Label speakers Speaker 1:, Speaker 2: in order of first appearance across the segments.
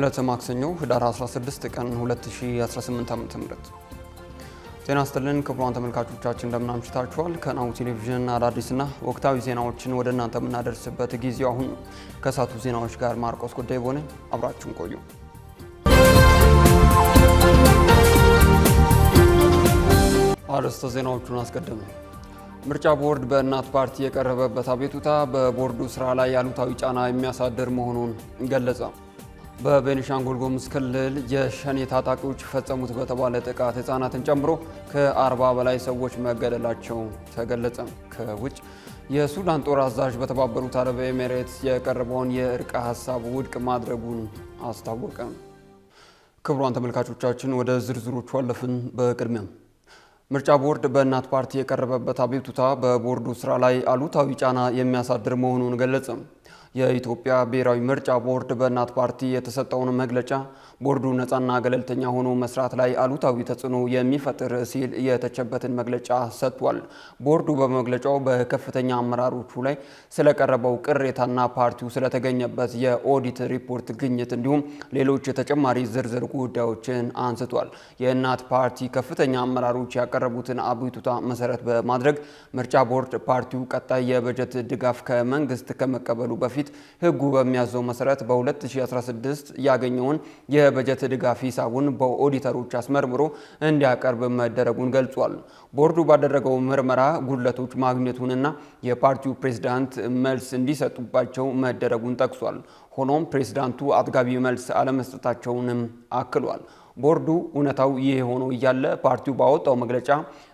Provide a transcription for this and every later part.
Speaker 1: የዕለተ ማክሰኞ ህዳር 16 ቀን 2018 ዓ.ም ጤና ይስጥልን ክቡራን ተመልካቾቻችን እንደምን አምሽታችኋል። ከናሁ ቴሌቪዥን አዳዲስና ወቅታዊ ዜናዎችን ወደ እናንተ የምናደርስበት ጊዜው አሁን ከሳቱ ዜናዎች ጋር ማርቆስ ጉዳይ ሆነ አብራችሁን ቆዩ። አርዕስተ ዜናዎቹን አስቀድመን ምርጫ ቦርድ በእናት ፓርቲ የቀረበበት አቤቱታ በቦርዱ ስራ ላይ ያሉታዊ ጫና የሚያሳድር መሆኑን ገለጸ። በቤኒሻንጉል ጉሙዝ ክልል የሸኔ ታጣቂዎች ፈጸሙት በተባለ ጥቃት ህፃናትን ጨምሮ ከ40 በላይ ሰዎች መገደላቸው ተገለጸ። ከውጭ የሱዳን ጦር አዛዥ በተባበሩት አረብ ኤሚሬትስ የቀረበውን የእርቅ ሀሳብ ውድቅ ማድረጉን አስታወቀ። ክቡራን ተመልካቾቻችን ወደ ዝርዝሮቹ አለፍን። በቅድሚያ ምርጫ ቦርድ በእናት ፓርቲ የቀረበበት አቤቱታ በቦርዱ ስራ ላይ አሉታዊ ጫና የሚያሳድር መሆኑን ገለጸ። የኢትዮጵያ ብሔራዊ ምርጫ ቦርድ በእናት ፓርቲ የተሰጠውን መግለጫ ቦርዱ ነፃና ገለልተኛ ሆኖ መስራት ላይ አሉታዊ ተጽዕኖ የሚፈጥር ሲል የተቸበትን መግለጫ ሰጥቷል። ቦርዱ በመግለጫው በከፍተኛ አመራሮቹ ላይ ስለቀረበው ቅሬታና ፓርቲው ስለተገኘበት የኦዲት ሪፖርት ግኝት እንዲሁም ሌሎች ተጨማሪ ዝርዝር ጉዳዮችን አንስቷል። የእናት ፓርቲ ከፍተኛ አመራሮች ያቀረቡትን አቤቱታ መሰረት በማድረግ ምርጫ ቦርድ ፓርቲው ቀጣይ የበጀት ድጋፍ ከመንግስት ከመቀበሉ በፊት ህጉ በሚያዘው መሰረት በ2016 ያገኘውን የበጀት ድጋፍ ሂሳቡን በኦዲተሮች አስመርምሮ እንዲያቀርብ መደረጉን ገልጿል። ቦርዱ ባደረገው ምርመራ ጉድለቶች ማግኘቱንና የፓርቲው ፕሬዝዳንት መልስ እንዲሰጡባቸው መደረጉን ጠቅሷል። ሆኖም ፕሬዝዳንቱ አጥጋቢ መልስ አለመስጠታቸውንም አክሏል። ቦርዱ እውነታው ይህ ሆኖ እያለ ፓርቲው ባወጣው መግለጫ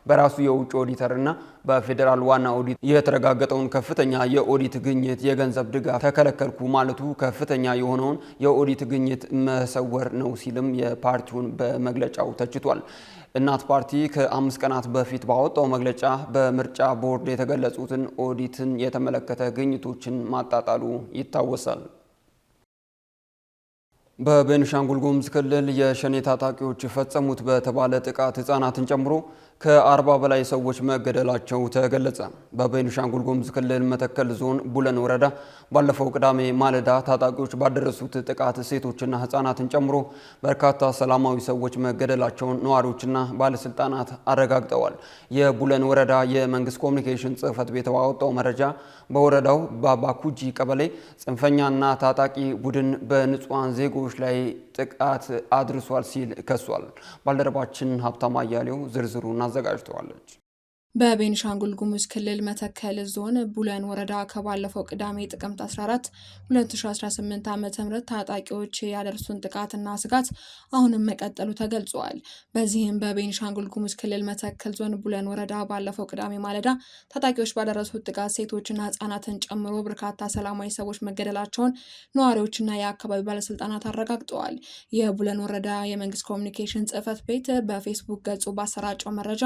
Speaker 1: በራሱ የውጭ ኦዲተርና በፌዴራል ዋና ኦዲት የተረጋገጠውን ከፍተኛ የኦዲት ግኝት የገንዘብ ድጋፍ ተከለከልኩ ማለቱ ከፍተኛ የሆነውን የኦዲት ግኝት መሰወር ነው ሲልም የፓርቲውን በመግለጫው ተችቷል። እናት ፓርቲ ከ5 ቀናት በፊት ባወጣው መግለጫ በምርጫ ቦርድ የተገለጹትን ኦዲትን የተመለከተ ግኝቶችን ማጣጣሉ ይታወሳል። በቤኒሻንጉል ጉሙዝ ክልል የሸኔ ታጣቂዎች ፈጸሙት በተባለ ጥቃት ህፃናትን ጨምሮ ከ40 በላይ ሰዎች መገደላቸው ተገለጸ። በቤኒሻንጉል ጉሙዝ ክልል መተከል ዞን ቡለን ወረዳ ባለፈው ቅዳሜ ማለዳ ታጣቂዎች ባደረሱት ጥቃት ሴቶችና ህፃናትን ጨምሮ በርካታ ሰላማዊ ሰዎች መገደላቸውን ነዋሪዎችና ባለስልጣናት አረጋግጠዋል። የቡለን ወረዳ የመንግስት ኮሚኒኬሽን ጽህፈት ቤት ባወጣው መረጃ በወረዳው ባባኩጂ ቀበሌ ጽንፈኛና ታጣቂ ቡድን በንጹሃን ዜጎች ላይ ጥቃት አድርሷል ሲል ከሷል። ባልደረባችን ሀብታማ አያሌው ዝርዝሩን አዘጋጅተዋለች።
Speaker 2: በቤኒሻንጉል ጉሙዝ ክልል መተከል ዞን ቡለን ወረዳ ከባለፈው ቅዳሜ ጥቅምት 14 2018 ዓ.ም ታጣቂዎች ያደረሱን ጥቃትና ስጋት አሁንም መቀጠሉ ተገልጿል። በዚህም በቤኒሻንጉል ጉሙዝ ክልል መተከል ዞን ቡለን ወረዳ ባለፈው ቅዳሜ ማለዳ ታጣቂዎች ባደረሱት ጥቃት ሴቶችና ህጻናትን ጨምሮ በርካታ ሰላማዊ ሰዎች መገደላቸውን ነዋሪዎችና የአካባቢ ባለስልጣናት አረጋግጠዋል። የቡለን ወረዳ የመንግስት ኮሚኒኬሽን ጽህፈት ቤት በፌስቡክ ገጹ ባሰራጨው መረጃ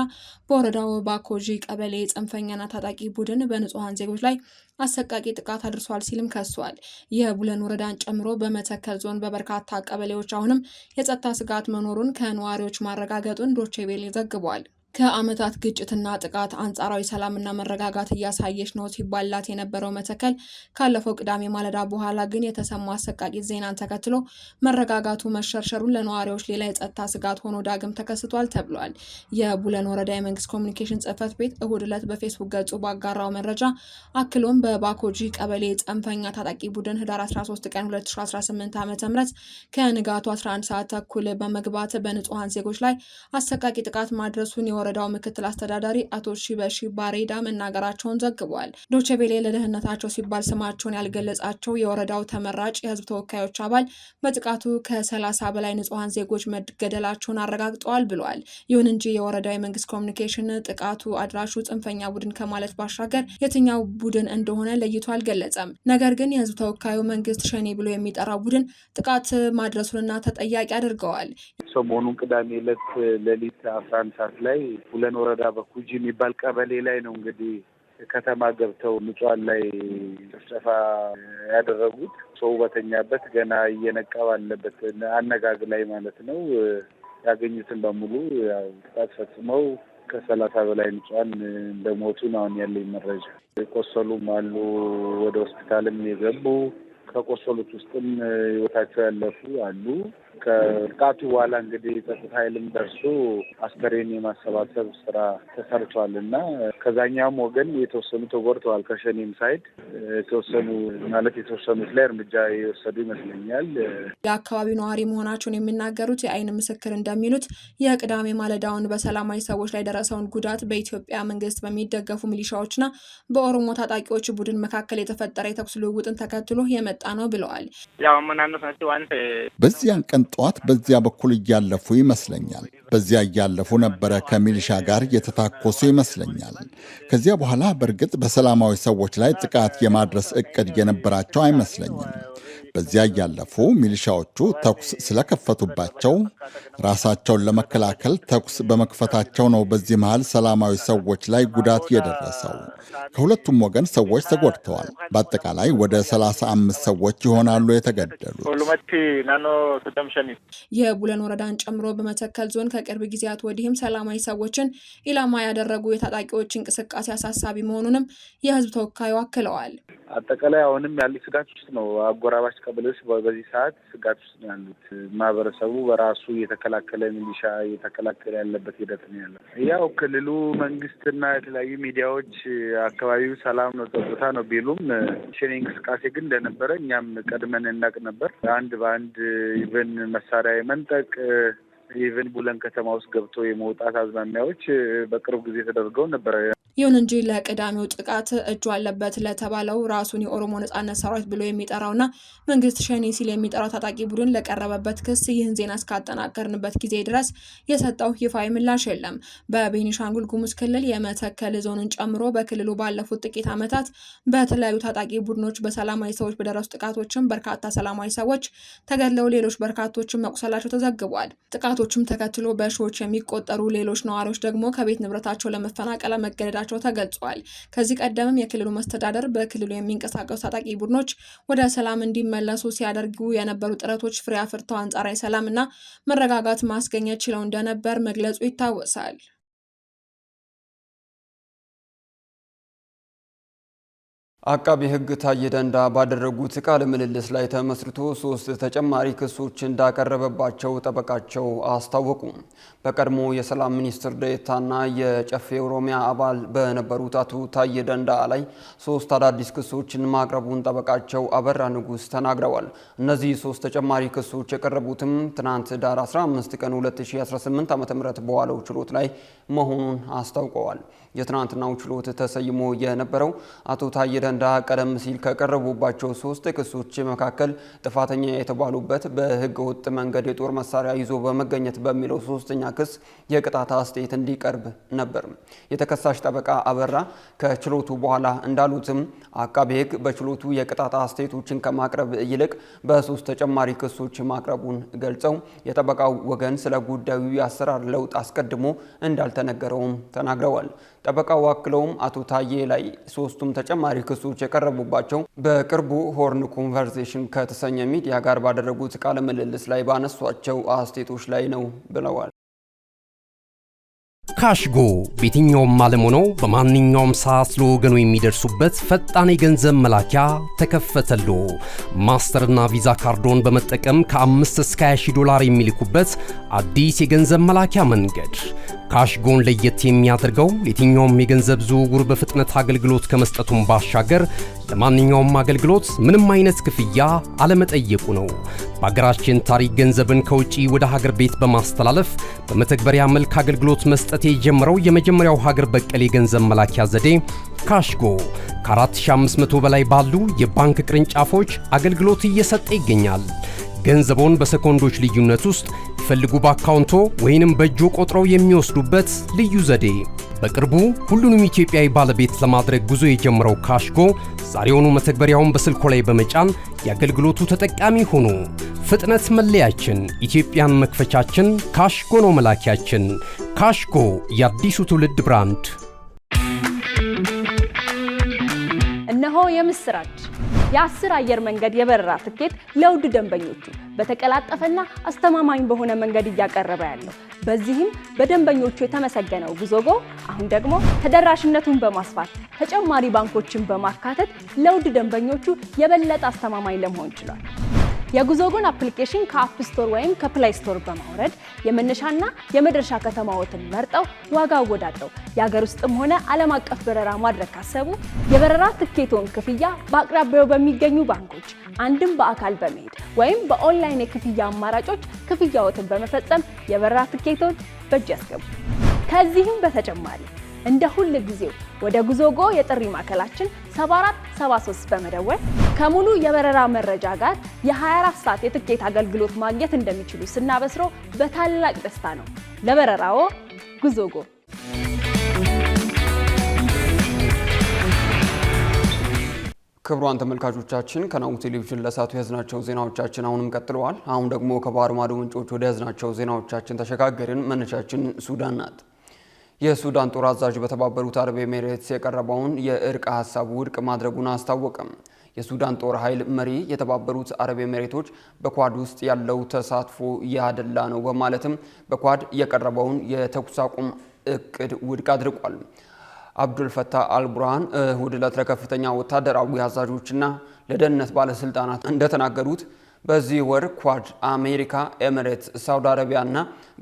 Speaker 2: በወረዳው ባኮጂ ቀበሌ ጽንፈኛና ታጣቂ ቡድን በንጹሃን ዜጎች ላይ አሰቃቂ ጥቃት አድርሷል ሲልም ከሷል። የቡለን ወረዳን ጨምሮ በመተከል ዞን በበርካታ ቀበሌዎች አሁንም የጸጥታ ስጋት መኖሩን ከነዋሪዎች ማረጋገጡን ዶቼ ቬለ ዘግቧል። ከዓመታት ግጭትና ጥቃት አንጻራዊ ሰላምና መረጋጋት እያሳየች ነው ሲባላት የነበረው መተከል ካለፈው ቅዳሜ ማለዳ በኋላ ግን የተሰማ አሰቃቂ ዜናን ተከትሎ መረጋጋቱ መሸርሸሩን ለነዋሪዎች ሌላ የጸጥታ ስጋት ሆኖ ዳግም ተከስቷል ተብሏል። የቡለን ወረዳ የመንግስት ኮሚኒኬሽን ጽህፈት ቤት እሁድ ዕለት በፌስቡክ ገጹ ባጋራው መረጃ አክሎም በባኮጂ ቀበሌ ጽንፈኛ ታጣቂ ቡድን ህዳር 13 ቀን 2018 ዓ.ም ከንጋቱ 11 ሰዓት ተኩል በመግባት በንጹሃን ዜጎች ላይ አሰቃቂ ጥቃት ማድረሱን ወረዳው ምክትል አስተዳዳሪ አቶ ሺበሺ ባሬዳ መናገራቸውን ዘግቧል። ዶቼ ቬለ ለደህንነታቸው ሲባል ስማቸውን ያልገለጻቸው የወረዳው ተመራጭ የህዝብ ተወካዮች አባል በጥቃቱ ከ30 በላይ ንጹሃን ዜጎች መገደላቸውን አረጋግጠዋል ብለዋል። ይሁን እንጂ የወረዳው የመንግስት ኮሚኒኬሽን ጥቃቱ አድራሹ ጽንፈኛ ቡድን ከማለት ባሻገር የትኛው ቡድን እንደሆነ ለይቶ አልገለጸም። ነገር ግን የህዝብ ተወካዩ መንግስት ሸኔ ብሎ የሚጠራው ቡድን ጥቃት ማድረሱንና ተጠያቂ አድርገዋል።
Speaker 3: ሰሞኑን ቅዳሜ ዕለት ሌሊት 11 ሰዓት ላይ ቡለን ወረዳ በኩጂ የሚባል ቀበሌ ላይ ነው እንግዲህ ከተማ ገብተው ንጹሃን ላይ ጭፍጨፋ ያደረጉት። ሰው በተኛበት ገና እየነቃ ባለበት አነጋግ ላይ ማለት ነው ያገኙትን በሙሉ ያው ጥቃት ፈጽመው ከ30 በላይ ንጹሃን እንደሞቱ ነው ያለኝ መረጃ። የቆሰሉም አሉ፣ ወደ ሆስፒታልም የገቡ ከቆሰሉት ውስጥም ህይወታቸው ያለፉ አሉ። ከጥቃቱ በኋላ እንግዲህ ጸጥታ ኃይልም ደርሶ አስከሬን የማሰባሰብ ስራ ተሰርቷል እና ከዛኛውም ወገን የተወሰኑ ተጎድተዋል። ከሸኔም ሳይድ የተወሰኑት ላይ እርምጃ የወሰዱ ይመስለኛል።
Speaker 2: የአካባቢው ነዋሪ መሆናቸውን የሚናገሩት የአይን ምስክር እንደሚሉት የቅዳሜ ማለዳውን በሰላማዊ ሰዎች ላይ ደረሰውን ጉዳት በኢትዮጵያ መንግስት በሚደገፉ ሚሊሻዎችና በኦሮሞ ታጣቂዎች ቡድን መካከል የተፈጠረ የተኩስ ልውውጥን ተከትሎ የመጣ ነው ብለዋል።
Speaker 4: በዚያን ቀን ጠዋት በዚያ በኩል እያለፉ ይመስለኛል። በዚያ እያለፉ ነበረ ከሚሊሻ ጋር የተታኮሱ ይመስለኛል። ከዚያ በኋላ በእርግጥ በሰላማዊ ሰዎች ላይ ጥቃት የማድረስ እቅድ የነበራቸው አይመስለኝም። በዚያ እያለፉ ሚሊሻዎቹ ተኩስ ስለከፈቱባቸው ራሳቸውን ለመከላከል ተኩስ በመክፈታቸው ነው በዚህ መሃል ሰላማዊ ሰዎች ላይ ጉዳት የደረሰው። ከሁለቱም ወገን ሰዎች ተጎድተዋል። በአጠቃላይ ወደ 35 ሰዎች ይሆናሉ የተገደሉት።
Speaker 2: የቡለን ወረዳን ጨምሮ በመተከል ዞን ከቅርብ ጊዜያት ወዲህም ሰላማዊ ሰዎችን ኢላማ ያደረጉ የታጣቂዎች እንቅስቃሴ አሳሳቢ መሆኑንም የህዝብ ተወካዩ አክለዋል።
Speaker 3: አጠቃላይ አሁንም ያሉት ስጋት ውስጥ ነው። አጎራባች ቀበሌዎች በዚህ ሰዓት ስጋት ውስጥ ነው ያሉት። ማህበረሰቡ በራሱ እየተከላከለ ሚሊሻ እየተከላከለ ያለበት ሂደት ነው ያለው። ያው ክልሉ መንግስትና የተለያዩ ሚዲያዎች አካባቢው ሰላም ነው ጸጥታ ነው ቢሉም ሸኔ እንቅስቃሴ ግን እንደነበረ እኛም ቀድመን እናቅ ነበር። አንድ በአንድ ኢቨን መሳሪያ የመንጠቅ ኢቨን ቡለን ከተማ ውስጥ ገብቶ የመውጣት አዝማሚያዎች በቅርብ ጊዜ ተደርገው ነበረ።
Speaker 2: ይሁን እንጂ ለቅዳሜው ጥቃት እጁ አለበት ለተባለው ራሱን የኦሮሞ ነጻነት ሰራዊት ብሎ የሚጠራውና መንግስት ሸኔ ሲል የሚጠራው ታጣቂ ቡድን ለቀረበበት ክስ ይህን ዜና እስካጠናቀርንበት ጊዜ ድረስ የሰጠው ይፋዊ ምላሽ የለም። በቤኒሻንጉል ጉሙዝ ክልል የመተከል ዞንን ጨምሮ በክልሉ ባለፉት ጥቂት ዓመታት በተለያዩ ታጣቂ ቡድኖች በሰላማዊ ሰዎች በደረሱ ጥቃቶችም በርካታ ሰላማዊ ሰዎች ተገድለው ሌሎች በርካቶችም መቁሰላቸው ተዘግቧል። ጥቃቶችም ተከትሎ በሺዎች የሚቆጠሩ ሌሎች ነዋሪዎች ደግሞ ከቤት ንብረታቸው ለመፈናቀል መገደዳቸው ተገልጿል። ከዚህ ቀደምም የክልሉ መስተዳደር በክልሉ የሚንቀሳቀሱ ታጣቂ ቡድኖች ወደ ሰላም እንዲመለሱ ሲያደርጉ የነበሩ ጥረቶች ፍሬ አፍርተው አንጻራዊ ሰላምና መረጋጋት ማስገኘት ችለው እንደነበር መግለጹ ይታወሳል።
Speaker 1: አቃቤ ሕግ ታዬ ደንዳ ባደረጉት ቃለ ምልልስ ላይ ተመስርቶ 3 ተጨማሪ ክሶች እንዳቀረበባቸው ጠበቃቸው አስታወቁ። በቀድሞ የሰላም ሚኒስትር ዴኤታና የጨፌ ኦሮሚያ አባል በነበሩት አቶ ታዬ ደንዳ ላይ 3 አዳዲስ ክሶችን ማቅረቡን ጠበቃቸው አበራ ንጉስ ተናግረዋል። እነዚህ 3 ተጨማሪ ክሶች የቀረቡትም ትናንት ዳር 15 ቀን 2018 ዓ.ም በዋለው ችሎት ላይ መሆኑን አስታውቀዋል። የትናንትናው ችሎት ተሰይሞ የነበረው አቶ ታዬ ደንዳ ቀደም ሲል ከቀረቡባቸው 3 ክሶች መካከል ጥፋተኛ የተባሉበት በህገ ወጥ መንገድ የጦር መሳሪያ ይዞ በመገኘት በሚለው 3ኛ ክስ የቅጣት አስተያየት እንዲቀርብ ነበር። የተከሳሽ ጠበቃ አበራ ከችሎቱ በኋላ እንዳሉትም አቃቤ ሕግ በችሎቱ የቅጣት አስተያየቶችን ከማቅረብ ይልቅ በ3 ተጨማሪ ክሶች ማቅረቡን ገልጸው የጠበቃው ወገን ስለ ጉዳዩ የአሰራር ለውጥ አስቀድሞ እንዳልተነገረውም ተናግረዋል። ጠበቃው አክለውም አቶ ታዬ ላይ 3ቱም ተጨማሪ ክሶች የቀረቡባቸው በቅርቡ ሆርን ኮንቨርሴሽን ከተሰኘ ሚዲያ ጋር ባደረጉት ቃለ ምልልስ ላይ ባነሷቸው አስተያየቶች ላይ ነው ብለዋል።
Speaker 5: ካሽጎ በየትኛውም ዓለም ሆነው በማንኛውም ሰዓት ለወገኑ የሚደርሱበት ፈጣን የገንዘብ መላኪያ ተከፈተሎ። ማስተርና ቪዛ ካርዶን በመጠቀም ከ5 እስከ 20 ዶላር የሚልኩበት አዲስ የገንዘብ መላኪያ መንገድ። ካሽጎን ለየት የሚያደርገው የትኛውም የገንዘብ ዝውውር በፍጥነት አገልግሎት ከመስጠቱም ባሻገር ለማንኛውም አገልግሎት ምንም አይነት ክፍያ አለመጠየቁ ነው። በሀገራችን ታሪክ ገንዘብን ከውጪ ወደ ሀገር ቤት በማስተላለፍ በመተግበሪያ መልክ አገልግሎት መስጠት የጀመረው የመጀመሪያው ሀገር በቀል የገንዘብ መላኪያ ዘዴ ካሽጎ ከ4500 በላይ ባሉ የባንክ ቅርንጫፎች አገልግሎት እየሰጠ ይገኛል። ገንዘቦን በሰኮንዶች ልዩነት ውስጥ ይፈልጉ በአካውንቶ ወይንም በእጆ ቆጥረው የሚወስዱበት ልዩ ዘዴ። በቅርቡ ሁሉንም ኢትዮጵያዊ ባለቤት ለማድረግ ጉዞ የጀመረው ካሽጎ ዛሬውኑ መተግበሪያውን በስልኮ ላይ በመጫን የአገልግሎቱ ተጠቃሚ ሆኑ። ፍጥነት መለያችን፣ ኢትዮጵያን መክፈቻችን፣ ካሽጎ ነው መላኪያችን። ካሽጎ የአዲሱ ትውልድ ብራንድ።
Speaker 6: እነሆ የምስራች የ10 አየር መንገድ የበረራ ትኬት ለውድ ደንበኞቹ በተቀላጠፈና አስተማማኝ በሆነ መንገድ እያቀረበ ያለው። በዚህም በደንበኞቹ የተመሰገነው ጉዞጎ አሁን ደግሞ ተደራሽነቱን በማስፋት ተጨማሪ ባንኮችን በማካተት ለውድ ደንበኞቹ የበለጠ አስተማማኝ ለመሆን ችሏል። የጉዞጎን አፕሊኬሽን ከአፕ ስቶር ወይም ከፕላይ ስቶር በማውረድ የመነሻና የመድረሻ ከተማዎትን መርጠው ዋጋ አወዳድረው የሀገር ውስጥም ሆነ ዓለም አቀፍ በረራ ማድረግ ካሰቡ የበረራ ትኬቶን ክፍያ በአቅራቢያው በሚገኙ ባንኮች አንድም በአካል በመሄድ ወይም በኦንላይን የክፍያ አማራጮች ክፍያዎትን በመፈጸም የበረራ ትኬቶን በእጅ ያስገቡ። ከዚህም በተጨማሪ እንደ ሁል ጊዜው ወደ ጉዞጎ የጥሪ ማዕከላችን 7473 በመደወል ከሙሉ የበረራ መረጃ ጋር የ24 ሰዓት የትኬት አገልግሎት ማግኘት እንደሚችሉ ስናበስሮ በታላቅ ደስታ ነው። ለበረራዎ ጉዞጎ።
Speaker 1: ክቡራን ተመልካቾቻችን ከናሁ ቴሌቪዥን ለሳቱ ያዝናቸው ዜናዎቻችን አሁንም ቀጥለዋል። አሁን ደግሞ ከባህር ማዶ ምንጮች ወደ ያዝናቸው ዜናዎቻችን ተሸጋገርን። መነሻችን ሱዳን ናት። የሱዳን ጦር አዛዥ በተባበሩት አረብ ኤሚሬትስ የቀረበውን የእርቅ ሀሳብ ውድቅ ማድረጉን አስታወቀም። የሱዳን ጦር ኃይል መሪ የተባበሩት አረብ ኤሚሬቶች በኳድ ውስጥ ያለው ተሳትፎ ያደላ ነው በማለትም በኳድ የቀረበውን የተኩስ አቁም እቅድ ውድቅ አድርጓል። አብዱልፈታህ አልቡርሃን እሁድ ዕለት ለከፍተኛ ወታደራዊ አዛዦችና ለደህንነት ባለስልጣናት እንደተናገሩት በዚህ ወር ኳድ አሜሪካ፣ ኤሚሬትስ፣ ሳውዲ አረቢያና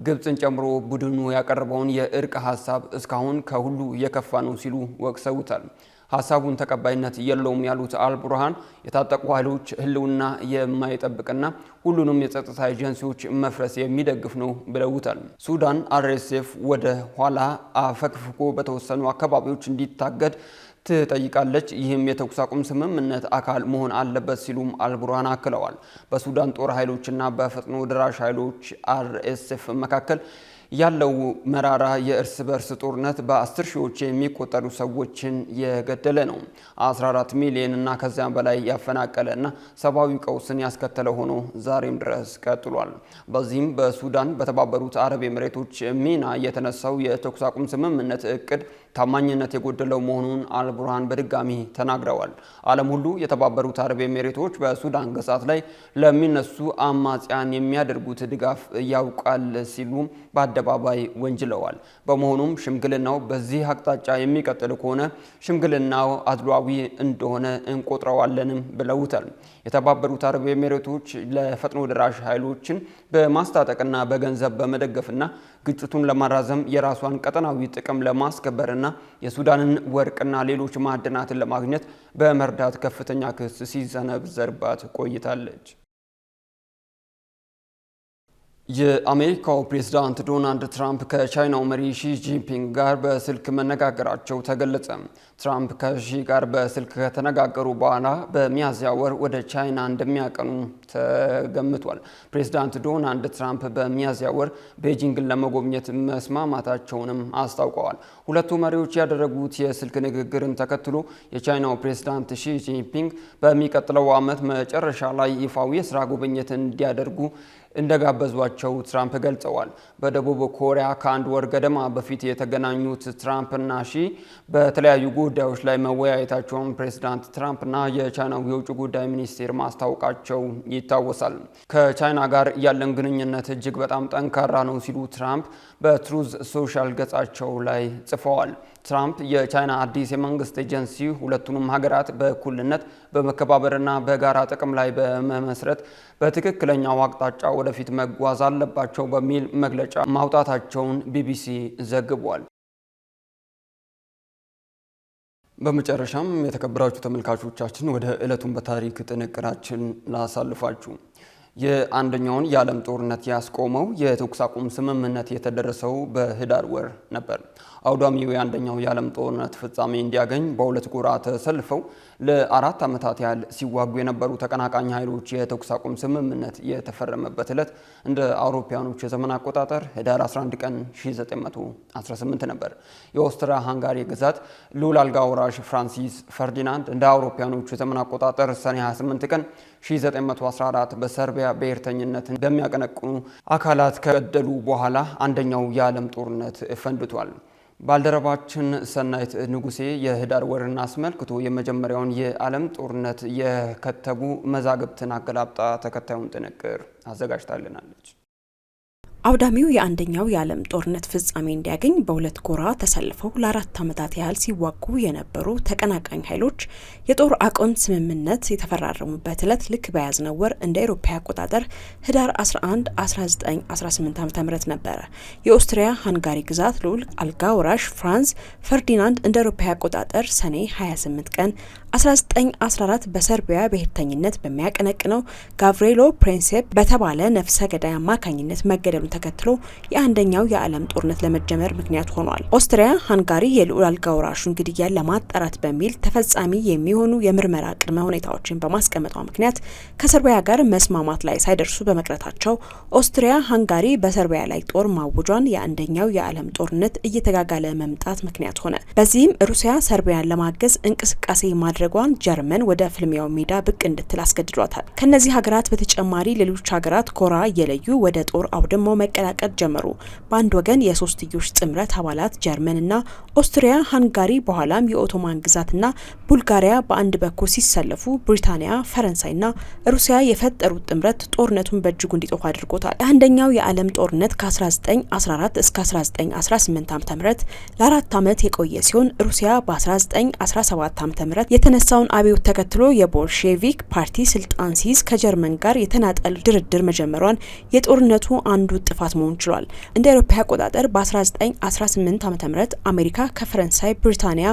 Speaker 1: ግብፅን ጨምሮ ቡድኑ ያቀረበውን የእርቅ ሀሳብ እስካሁን ከሁሉ የከፋ ነው ሲሉ ወቅሰውታል። ሀሳቡን ተቀባይነት የለውም ያሉት አልቡርሃን የታጠቁ ኃይሎች ህልውና የማይጠብቅና ሁሉንም የጸጥታ ኤጀንሲዎች መፍረስ የሚደግፍ ነው ብለውታል። ሱዳን አርኤስኤፍ ወደ ኋላ አፈግፍጎ በተወሰኑ አካባቢዎች እንዲታገድ ትጠይቃለች። ይህም የተኩስ አቁም ስምምነት አካል መሆን አለበት ሲሉም አልቡርሃን አክለዋል። በሱዳን ጦር ኃይሎችና በፈጥኖ ደራሽ ኃይሎች አርኤስኤፍ መካከል ያለው መራራ የእርስ በርስ ጦርነት በ10 ሺዎች የሚቆጠሩ ሰዎችን የገደለ ነው። 14 ሚሊዮን እና ከዚያም በላይ ያፈናቀለና ሰብአዊ ቀውስን ያስከተለ ሆኖ ዛሬም ድረስ ቀጥሏል። በዚህም በሱዳን በተባበሩት አረብ ኤሚሬቶች ሚና የተነሳው የተኩስ አቁም ስምምነት እቅድ ታማኝነት የጎደለው መሆኑን አልቡርሃን በድጋሚ ተናግረዋል። ዓለም ሁሉ የተባበሩት አረብ ኤሚሬቶች በሱዳን ግዛት ላይ ለሚነሱ አማጽያን የሚያደርጉት ድጋፍ ያውቃል ሲሉ በአደባባይ ወንጅለዋል። በመሆኑም ሽምግልናው በዚህ አቅጣጫ የሚቀጥል ከሆነ ሽምግልናው አድሏዊ እንደሆነ እንቆጥረዋለንም ብለውታል። የተባበሩት አረብ ኤሚሬቶች ለፈጥኖ ደራሽ ኃይሎችን በማስታጠቅና በገንዘብ በመደገፍና ግጭቱን ለማራዘም የራሷን ቀጠናዊ ጥቅም ለማስከበርና የሱዳንን ወርቅና ሌሎች ማዕድናትን ለማግኘት በመርዳት ከፍተኛ ክስ ሲሰነዘርባት ቆይታለች። የአሜሪካው ፕሬዝዳንት ዶናልድ ትራምፕ ከቻይናው መሪ ሺ ጂንፒንግ ጋር በስልክ መነጋገራቸው ተገለጸ። ትራምፕ ከሺ ጋር በስልክ ከተነጋገሩ በኋላ በሚያዝያ ወር ወደ ቻይና እንደሚያቀኑ ተገምቷል። ፕሬዝዳንት ዶናልድ ትራምፕ በሚያዝያ ወር ቤጂንግን ለመጎብኘት መስማማታቸውንም አስታውቀዋል። ሁለቱ መሪዎች ያደረጉት የስልክ ንግግርን ተከትሎ የቻይናው ፕሬዝዳንት ሺ ጂንፒንግ በሚቀጥለው ዓመት መጨረሻ ላይ ይፋዊ የስራ ጉብኝት እንዲያደርጉ እንደጋበዟቸው ትራምፕ ገልጸዋል። በደቡብ ኮሪያ ከአንድ ወር ገደማ በፊት የተገናኙት ትራምፕና ሺ በተለያዩ ጉዳዮች ላይ መወያየታቸውን ፕሬዝዳንት ትራምፕና የቻይናው የውጭ ጉዳይ ሚኒስቴር ማስታወቃቸው ይታወሳል። ከቻይና ጋር ያለን ግንኙነት እጅግ በጣም ጠንካራ ነው ሲሉ ትራምፕ በትሩዝ ሶሻል ገጻቸው ላይ ጽፈዋል። ትራምፕ የቻይና አዲስ የመንግስት ኤጀንሲ ሁለቱንም ሀገራት በእኩልነት በመከባበርና በጋራ ጥቅም ላይ በመመስረት በትክክለኛው አቅጣጫ ወደፊት መጓዝ አለባቸው በሚል መግለጫ ማውጣታቸውን ቢቢሲ ዘግቧል። በመጨረሻም የተከበራችሁ ተመልካቾቻችን ወደ ዕለቱን በታሪክ ጥንቅራችን ላሳልፋችሁ። የአንደኛውን የዓለም ጦርነት ያስቆመው የተኩስ አቁም ስምምነት የተደረሰው በህዳር ወር ነበር። አውዳሚው የአንደኛው የዓለም ጦርነት ፍጻሜ እንዲያገኝ በሁለት ጎራ ተሰልፈው ለ4 ዓመታት ያህል ሲዋጉ የነበሩ ተቀናቃኝ ኃይሎች የተኩስ አቁም ስምምነት የተፈረመበት ዕለት እንደ አውሮፓውያኖች የዘመን አቆጣጠር ህዳር 11 ቀን 1918 ነበር። የኦስትሪያ ሃንጋሪ ግዛት ልዑል አልጋ ወራሽ ፍራንሲስ ፈርዲናንድ እንደ አውሮፓውያኖች የዘመን አቆጣጠር ሰኔ 28 ቀን 1914 በሰርቢያ ብሔርተኝነትን በሚያቀነቅኑ አካላት ከገደሉ በኋላ አንደኛው የዓለም ጦርነት ፈንድቷል። ባልደረባችን ሰናይት ንጉሴ የህዳር ወርን አስመልክቶ የመጀመሪያውን የዓለም ጦርነት የከተቡ መዛግብትን አገላብጣ ተከታዩን ጥንቅር አዘጋጅታለናለች።
Speaker 7: አውዳሚው የአንደኛው የዓለም ጦርነት ፍጻሜ እንዲያገኝ በሁለት ጎራ ተሰልፈው ለ4 ዓመታት ያህል ሲዋጉ የነበሩ ተቀናቃኝ ኃይሎች የጦር አቁም ስምምነት የተፈራረሙበት ዕለት ልክ በያዝነው ወር እንደ አውሮፓ አቆጣጠር ህዳር 11 1918 ዓ.ም ነበር። የኦስትሪያ ሃንጋሪ ግዛት ልዑል አልጋ ወራሽ ፍራንስ ፈርዲናንድ እንደ አውሮፓ አቆጣጠር ሰኔ 28 ቀን 1914 በሰርቢያ ብሔርተኝነት በሚያቀነቅነው ጋቭሪሎ ፕሪንሴፕ በተባለ ነፍሰ ገዳይ አማካኝነት መገደሉን ተከትሎ የአንደኛው የዓለም ጦርነት ለመጀመር ምክንያት ሆኗል። ኦስትሪያ ሃንጋሪ የልዑል አልጋ ወራሹን ግድያ ለማጣራት በሚል ተፈጻሚ የሚሆኑ የምርመራ ቅድመ ሁኔታዎችን በማስቀመጧ ምክንያት ከሰርቢያ ጋር መስማማት ላይ ሳይደርሱ በመቅረታቸው ኦስትሪያ ሃንጋሪ በሰርቢያ ላይ ጦር ማወጇን የአንደኛው የዓለም ጦርነት እየተጋጋለ መምጣት ምክንያት ሆነ። በዚህም ሩሲያ ሰርቢያን ለማገዝ እንቅስቃሴ ማድረጓን ጀርመን ወደ ፍልሚያው ሜዳ ብቅ እንድትል አስገድዷታል። ከነዚህ ሀገራት በተጨማሪ ሌሎች ሀገራት ኮራ እየለዩ ወደ ጦር አውድማው መቀላቀል ጀመሩ። በአንድ ወገን የሶስትዮሽ ጥምረት አባላት ጀርመንና ኦስትሪያ ሃንጋሪ በኋላም የኦቶማን ግዛትና ቡልጋሪያ በአንድ በኩል ሲሰለፉ ብሪታንያ፣ ፈረንሳይና ሩሲያ የፈጠሩት ጥምረት ጦርነቱን በእጅጉ እንዲጦፍ አድርጎታል። አንደኛው የዓለም ጦርነት ከ1914 እስከ 1918 ዓ.ም ለ4 ዓመት የቆየ ሲሆን ሩሲያ በ1917 ዓ.ም የተነሳውን አብዮት ተከትሎ የቦልሼቪክ ፓርቲ ስልጣን ሲይዝ ከጀርመን ጋር የተናጠል ድርድር መጀመሯን የጦርነቱ አንዱ ጥፋት መሆን ችሏል። እንደ አውሮፓ አቆጣጠር በ1918 ዓ.ም አሜሪካ ከፈረንሳይ፣ ብሪታንያ፣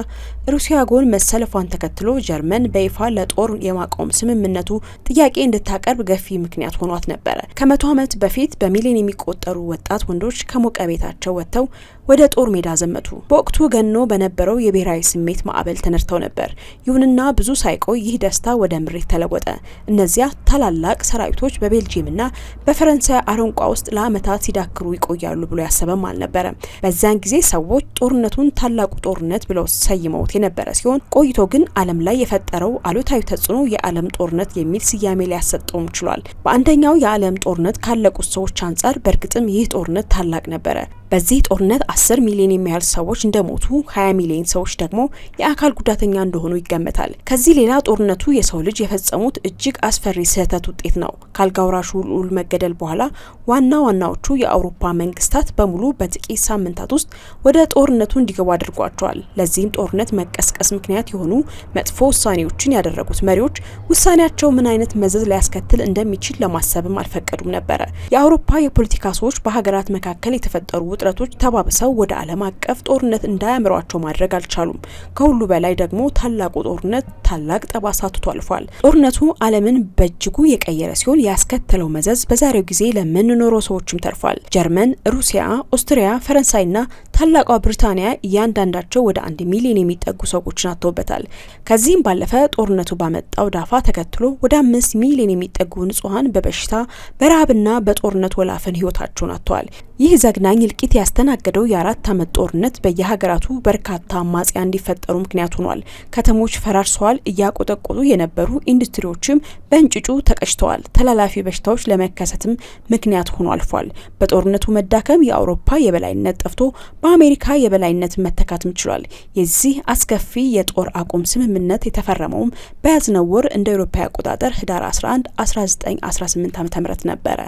Speaker 7: ሩሲያ ጎን መሰለፏን ተከትሎ ጀርመን በይፋ ለጦር የማቆም ስምምነቱ ጥያቄ እንድታቀርብ ገፊ ምክንያት ሆኗት ነበር። ከ100 ዓመት በፊት በሚሊዮን የሚቆጠሩ ወጣት ወንዶች ከሞቀ ቤታቸው ወጥተው ወደ ጦር ሜዳ ዘመቱ። በወቅቱ ገኖ በነበረው የብሔራዊ ስሜት ማዕበል ተነድተው ነበር። ይሁንና ብዙ ሳይቆይ ይህ ደስታ ወደ ምሬት ተለወጠ። እነዚያ ታላላቅ ሰራዊቶች በቤልጂየምና በፈረንሳይ አረንቋ ውስጥ ለዓመታት ሲዳክሩ ይቆያሉ ብሎ ያሰበም አልነበረም። በዚያን ጊዜ ሰዎች ጦርነቱን ታላቁ ጦርነት ብለው ሰይመውት የነበረ ሲሆን ቆይቶ ግን ዓለም ላይ የፈጠረው አሉታዊ ተጽዕኖ የዓለም ጦርነት የሚል ስያሜ ሊያሰጠውም ችሏል። በአንደኛው የዓለም ጦርነት ካለቁት ሰዎች አንጻር በእርግጥም ይህ ጦርነት ታላቅ ነበረ። በዚህ ጦርነት 10 ሚሊዮን የሚያህል ሰዎች እንደሞቱ 20 ሚሊዮን ሰዎች ደግሞ የአካል ጉዳተኛ እንደሆኑ ይገመታል። ከዚህ ሌላ ጦርነቱ የሰው ልጅ የፈጸሙት እጅግ አስፈሪ ስህተት ውጤት ነው። ከአልጋ ወራሹ ልዑል መገደል በኋላ ዋናዎቹ የአውሮፓ መንግስታት በሙሉ በጥቂት ሳምንታት ውስጥ ወደ ጦርነቱ እንዲገቡ አድርጓቸዋል። ለዚህም ጦርነት መቀስቀስ ምክንያት የሆኑ መጥፎ ውሳኔዎችን ያደረጉት መሪዎች ውሳኔያቸው ምን አይነት መዘዝ ሊያስከትል እንደሚችል ለማሰብም አልፈቀዱም ነበረ። የአውሮፓ የፖለቲካ ሰዎች በሀገራት መካከል የተፈጠሩ ውጥረቶች ተባብሰው ወደ ዓለም አቀፍ ጦርነት እንዳያምሯቸው ማድረግ አልቻሉም። ከሁሉ በላይ ደግሞ ታላቁ ጦርነት ታላቅ ጠባሳ ትቶ አልፏል። ጦርነቱ ዓለምን በእጅጉ የቀየረ ሲሆን ያስከተለው መዘዝ በዛሬው ጊዜ ለምንኖረው ሰዎችም ተርፏል። ጀርመን፣ ሩሲያ፣ ኦስትሪያ፣ ፈረንሳይና ታላቋ ብሪታንያ እያንዳንዳቸው ወደ 1 ሚሊዮን የሚጠጉ ሰዎችን አጥተውበታል። ከዚህም ባለፈ ጦርነቱ ባመጣው ዳፋ ተከትሎ ወደ 5 ሚሊዮን የሚጠጉ ንጹሃን በበሽታ በረሃብና በጦርነት ወላፈን ህይወታቸውን አጥተዋል። ይህ ዘግናኝ እልቂት ያስተናገደው የ4 ዓመት ጦርነት በየሀገራቱ በርካታ አማጽያን እንዲፈጠሩ ምክንያት ሆኗል። ከተሞች ፈራርሰዋል። እያቆጠቆጡ የነበሩ ኢንዱስትሪዎችም በእንጭጩ ተቀጭተዋል። ተላላፊ በሽታዎች ለመከሰትም ምክንያት ሆኖ አልፏል። በጦርነቱ መዳከም የአውሮፓ የበላይነት ጠፍቶ በአሜሪካ የበላይነት መተካትም ችሏል። የዚህ አስከፊ የጦር አቁም ስምምነት የተፈረመውም በያዝነው ወር እንደ አውሮፓ አቆጣጠር ህዳር 11 1918 ዓ.ም ነበረ።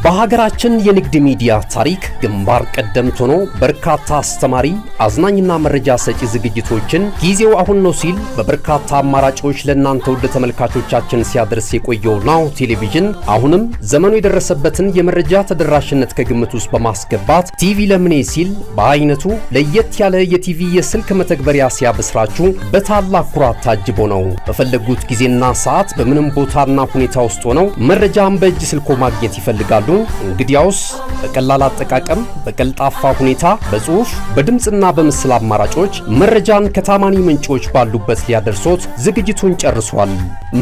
Speaker 5: በሀገራችን የንግድ ሚዲያ ታሪክ ግንባር ቀደምት ሆኖ በርካታ አስተማሪ፣ አዝናኝና መረጃ ሰጪ ዝግጅቶችን ጊዜው አሁን ነው ሲል በበርካታ አማራጮች ለእናንተ ውድ ተመልካቾቻችን ሲያደርስ የቆየው ናሁ ቴሌቪዥን አሁንም ዘመኑ የደረሰበትን የመረጃ ተደራሽነት ከግምት ውስጥ በማስገባት ቲቪ ለምኔ ሲል በአይነቱ ለየት ያለ የቲቪ የስልክ መተግበሪያ ሲያበስራችሁ በታላቅ ኩራት ታጅቦ ነው። በፈለጉት ጊዜና ሰዓት በምንም ቦታና ሁኔታ ውስጥ ሆነው መረጃን በእጅ ስልኮ ማግኘት ይፈልጋሉ። እንግዲያውስ በቀላል አጠቃቀም በቀልጣፋ ሁኔታ በጽሁፍ በድምጽና በምስል አማራጮች መረጃን ከታማኒ ምንጮች ባሉበት ሊያደርሶት ዝግጅቱን ጨርሷል።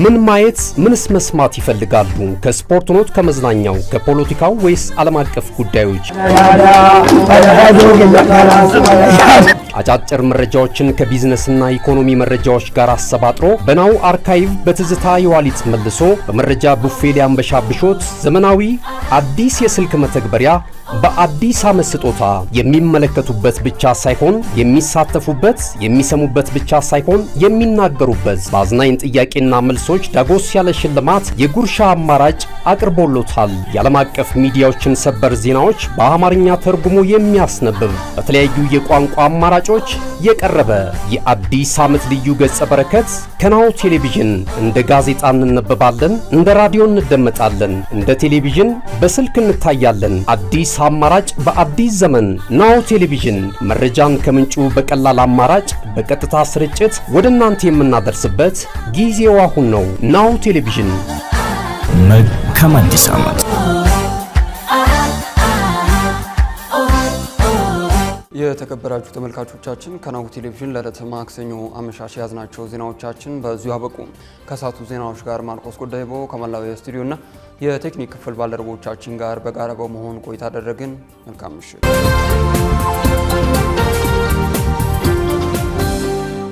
Speaker 5: ምን ማየት ምንስ መስማት ይፈልጋሉ? ከስፖርት ኖት፣ ከመዝናኛው፣ ከፖለቲካው ወይስ ዓለም አቀፍ ጉዳዮች? አጫጭር መረጃዎችን ከቢዝነስና ኢኮኖሚ መረጃዎች ጋር አሰባጥሮ በናሁ አርካይቭ በትዝታ የዋሊት መልሶ በመረጃ ቡፌ ሊያንበሻብሾት ዘመናዊ አዲስ የስልክ መተግበሪያ በአዲስ ዓመት ስጦታ የሚመለከቱበት ብቻ ሳይሆን የሚሳተፉበት፣ የሚሰሙበት ብቻ ሳይሆን የሚናገሩበት በአዝናኝ ጥያቄና መልሶች ዳጎስ ያለ ሽልማት የጉርሻ አማራጭ አቅርቦሎታል። የዓለም አቀፍ ሚዲያዎችን ሰበር ዜናዎች በአማርኛ ተርጉሞ የሚያስነብብ በተለያዩ የቋንቋ አማራጮች የቀረበ የአዲስ ዓመት ልዩ ገጸ በረከት ከናሁ ቴሌቪዥን። እንደ ጋዜጣ እንነበባለን፣ እንደ ራዲዮ እንደመጣለን፣ እንደ ቴሌቪዥን በስልክ እንታያለን። አዲስ አማራጭ በአዲስ ዘመን ናሁ ቴሌቪዥን። መረጃን ከምንጩ በቀላል አማራጭ በቀጥታ ስርጭት ወደ እናንተ የምናደርስበት ጊዜው አሁን ነው። ናሁ ቴሌቪዥን።
Speaker 8: መልካም አዲስ ዓመት።
Speaker 1: የተከበራችሁ ተመልካቾቻችን ከናሁ ቴሌቪዥን ለዕለተ ማክሰኞ አመሻሽ ያዝናቸው ዜናዎቻችን በዚሁ አበቁ። ከሳቱ ዜናዎች ጋር ማርቆስ ጎዳይቦ ከመላው የስቱዲዮና የቴክኒክ ክፍል ባልደረቦቻችን ጋር በጋራ በመሆን ቆይታ አደረግን። መልካም ምሽት።